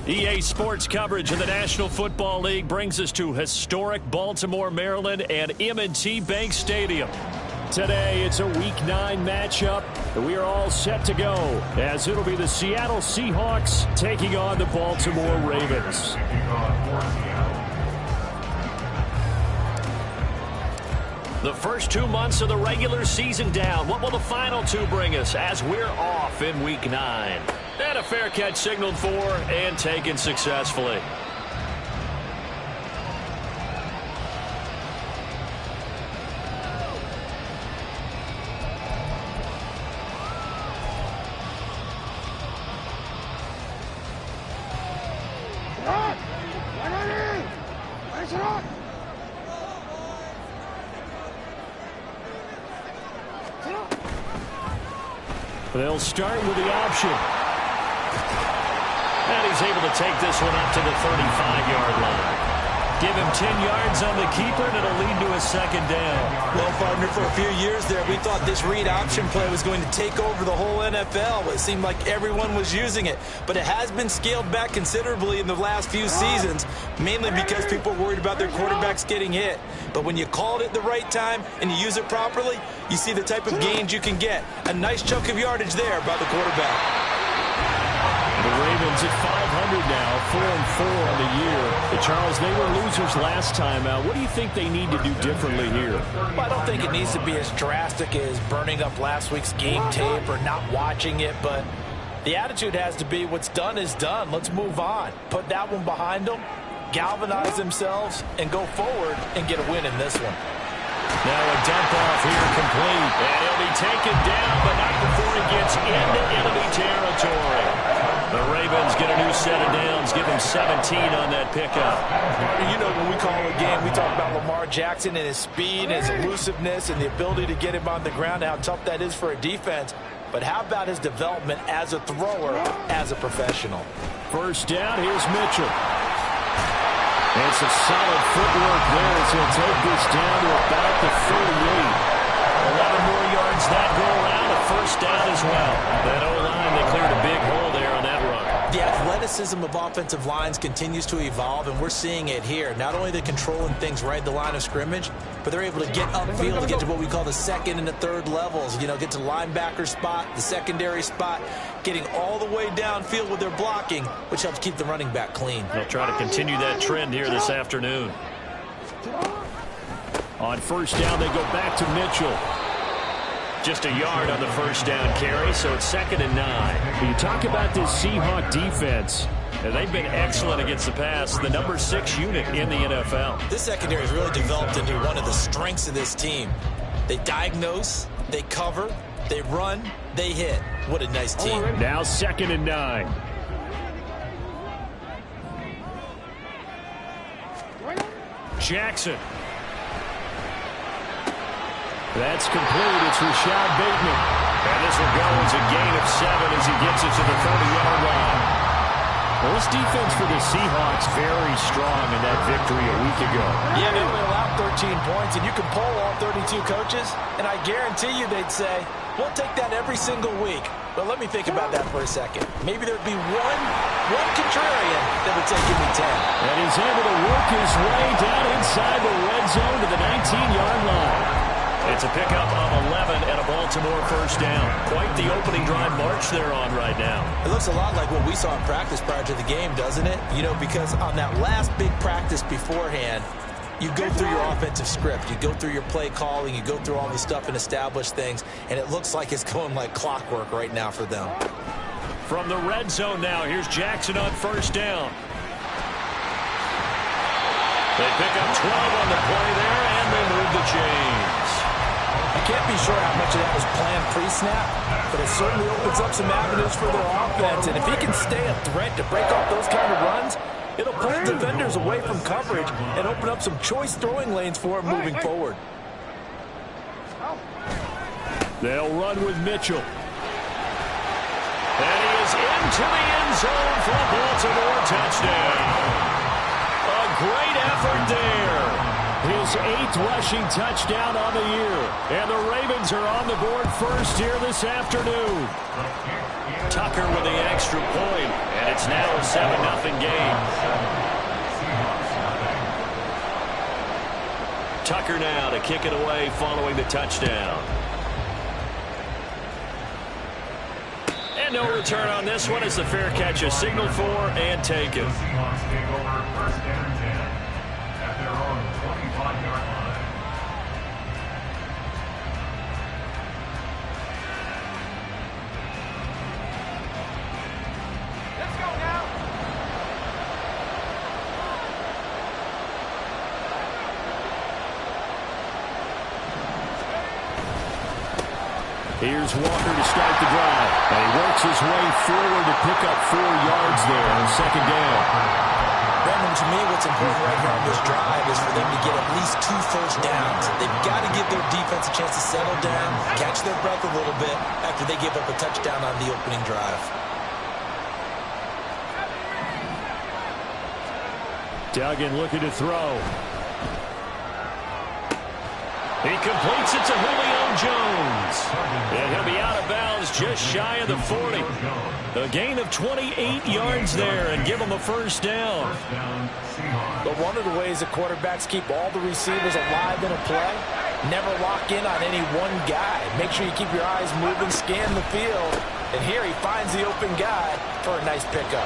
EA Sports coverage of the National Football League brings us to historic Baltimore, Maryland, and M&T Bank Stadium. Today, it's a Week 9 matchup, and we are all set to go, as it'll be the Seattle Seahawks taking on the Baltimore Ravens. The first 2 months of the regular season down. What will the final 2 bring us as we're off in Week 9? And a fair catch signaled for and taken successfully. They'll start with the option. And he's able to take this one up to the 35-yard line. Give him 10 yards on the keeper, and it'll lead to a second down. Well, partner, for a few years there, we thought this read option play was going to take over the whole NFL. It seemed like everyone was using it. But it has been scaled back considerably in the last few seasons, mainly because people are worried about their quarterbacks getting hit. But when you call it at the right time and you use it properly, you see the type of gains you can get. A nice chunk of yardage there by the quarterback. The Ravens at 500 now, 4-4 on the year. But Charles, they were losers last time out. What do you think they need to do differently here? Well, I don't think it needs to be as drastic as burning up last week's game tape or not watching it, but the attitude has to be what's done is done. Let's move on. Put that one behind them, galvanize themselves, and go forward and get a win in this one. Now a dump off here complete. And he'll be taken down, but not before he gets into enemy territory. The Ravens get a new set of downs, give him 17 on that pickup. You know, when we call a game, we talk about Lamar Jackson and his speed, his elusiveness, and the ability to get him on the ground, and how tough that is for a defense. But how about his development as a thrower, as a professional? First down, here's Mitchell. And it's a solid footwork there as he'll take this down to about the 38. 11 more yards that go around, a first down as well. That O-line, they cleared a big hole there on that run. The athleticism of offensive lines continues to evolve, and we're seeing it here. Not only they're controlling things right at the line of scrimmage, but they're able to get upfield to get to what we call the second and the third levels. You know, get to linebacker spot, the secondary spot, getting all the way downfield with their blocking, which helps keep the running back clean. They'll try to continue that trend here this afternoon. On first down, they go back to Mitchell. Just a yard on the first down carry, so it's 2nd and 9. You talk about this Seahawk defense. And they've been excellent against the pass, the number 6 unit in the NFL. This secondary has really developed into one of the strengths of this team. They diagnose, they cover, they run, they hit. What a nice team. Now 2nd and 9. Jackson. That's complete. It's Rashad Bateman. And this will go as a gain of 7 as he gets it to the 30-yard line. Well, this defense for the Seahawks very strong in that victory a week ago. Yeah, they only allowed 13 points, and you can poll all 32 coaches, and I guarantee you they'd say, we'll take that every single week. But let me think about that for a second. Maybe there'd be one contrarian that would say, give me 10. And he's able to work his way down inside the red zone to the 19-yard line. It's a pickup of 11 and a Baltimore first down. Quite the opening drive march they're on right now. It looks a lot like what we saw in practice prior to the game, doesn't it? You know, because on that last big practice beforehand, you go through your offensive script. You go through your play calling. You go through all the stuff and establish things. And it looks like it's going like clockwork right now for them. From the red zone now, here's Jackson on first down. They pick up 12 on the play there, and they move the chains. I can't be sure how much of that was planned pre-snap, but it certainly opens up some avenues for their offense. And if he can stay a threat to break off those kind of runs, it'll pull defenders away from coverage and open up some choice throwing lanes for him moving forward. They'll run with Mitchell. And he is into the end zone for a Baltimore touchdown. A great effort there. His 8th rushing touchdown on the year. And the Ravens are on the board first here this afternoon. Tucker with the extra point, and it's now a 7-0 game. Tucker now to kick it away following the touchdown. And no return on this one as the fair catch is signaled for and taken. Here's Walker to start the drive. And he works his way forward to pick up 4 yards there on 2nd down. Brandon, to me, what's important right here on this drive is for them to get at least 2 first downs. They've got to give their defense a chance to settle down, catch their breath a little bit after they give up a touchdown on the opening drive. Duggan looking to throw. He completes it to Julio Jones. And he'll be out of bounds just shy of the 40. A gain of 28 yards there and give him a first down. But one of the ways that quarterbacks keep all the receivers alive in a play, never lock in on any one guy. Make sure you keep your eyes moving, scan the field. And here he finds the open guy for a nice pickup.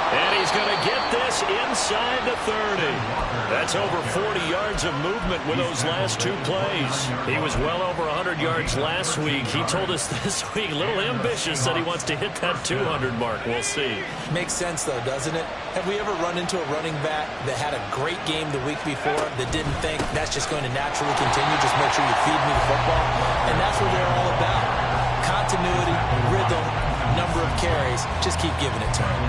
And he's going to get this inside the 30. That's over 40 yards of movement with those last 2 plays. He was well over 100 yards last week. He told us this week, a little ambitious, said he wants to hit that 200 mark. We'll see. Makes sense, though, doesn't it? Have we ever run into a running back that had a great game the week before that didn't think that's just going to naturally continue? Just make sure you feed me the football. And that's what they're all about. Continuity, rhythm, number of carries. Just keep giving it to him.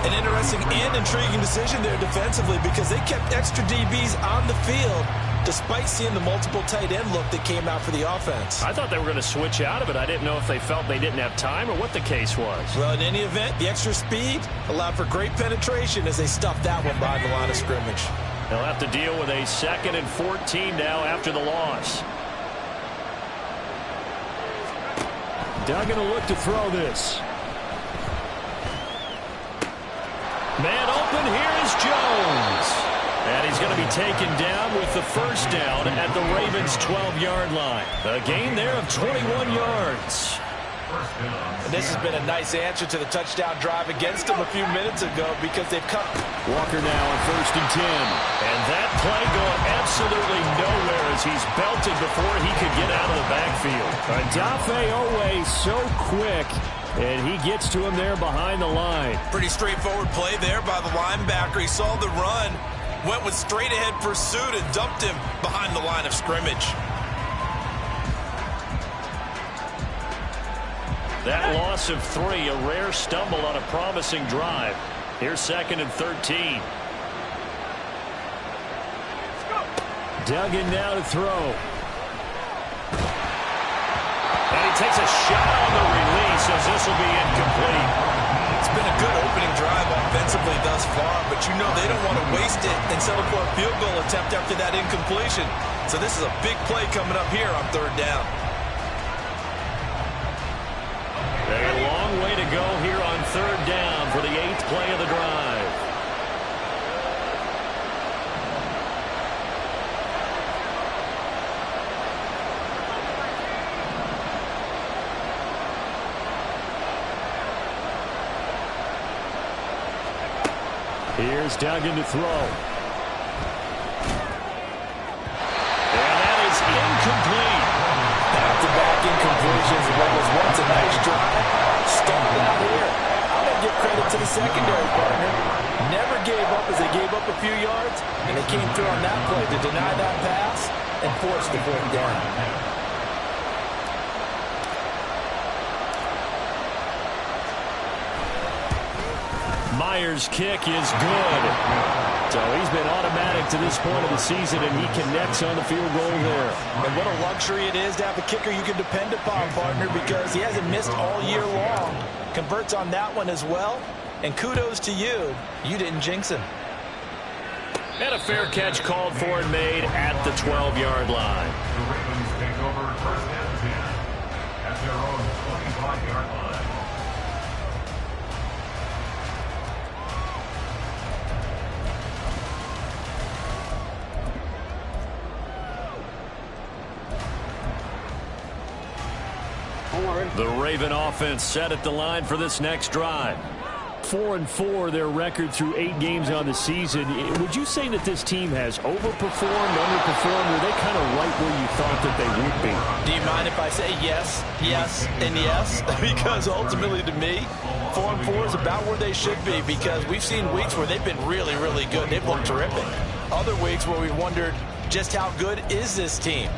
An interesting and intriguing decision there defensively because they kept extra DBs on the field despite seeing the multiple tight end look that came out for the offense. I thought they were going to switch out of it. I didn't know if they felt they didn't have time or what the case was. Well, in any event, the extra speed allowed for great penetration as they stuffed that one behind the line of scrimmage. They'll have to deal with a 2nd and 14 now after the loss. Duggan will look to throw this. Man open, here is Jones. And he's going to be taken down with the first down at the Ravens' 12-yard line. A gain there of 21 yards. And this has been a nice answer to the touchdown drive against them a few minutes ago because they've cut. Walker now on 1st and 10. And that play going absolutely nowhere as he's belted before he could get out of the backfield. Odafe Oweh so quick. And he gets to him there behind the line. Pretty straightforward play there by the linebacker. He saw the run, went with straight-ahead pursuit, and dumped him behind the line of scrimmage. That loss of 3, a rare stumble on a promising drive. Here's 2nd and 13. Duggan now to throw. And he takes a shot on the release as this will be incomplete. It's been a good opening drive offensively thus far, but you know they don't want to waste it and settle for a field goal attempt after that incompletion. So this is a big play coming up here on 3rd down. A long way to go here on 3rd down for the 8th play of the drive. Here's Duggan to throw. And that is incomplete. Back-to-back incompletions of what was once a nice drive. Started out here. I'm going to give credit to the secondary partner. Never gave up as they gave up a few yards, and they came through on that play to deny that pass and force the 4th down. Myers' kick is good. So he's been automatic to this point of the season, and he connects on the field goal there. And what a luxury it is to have a kicker you can depend upon, partner, because he hasn't missed all year long. Converts on that one as well. And kudos to you. You didn't jinx him. And a fair catch called for and made at the 12-yard line. The Ravens take over first and 10 at their own 25-yard line. The Raven offense set at the line for this next drive. 4-4 their record through 8 games on the season. Would you say that this team has overperformed, underperformed, or are they kind of right where you thought that they would be? Do you mind if I say yes, yes, and yes? Because ultimately to me, 4-4 is about where they should be, because we've seen weeks where they've been really, really good. They've looked terrific. Other weeks where we wondered just how good is this team.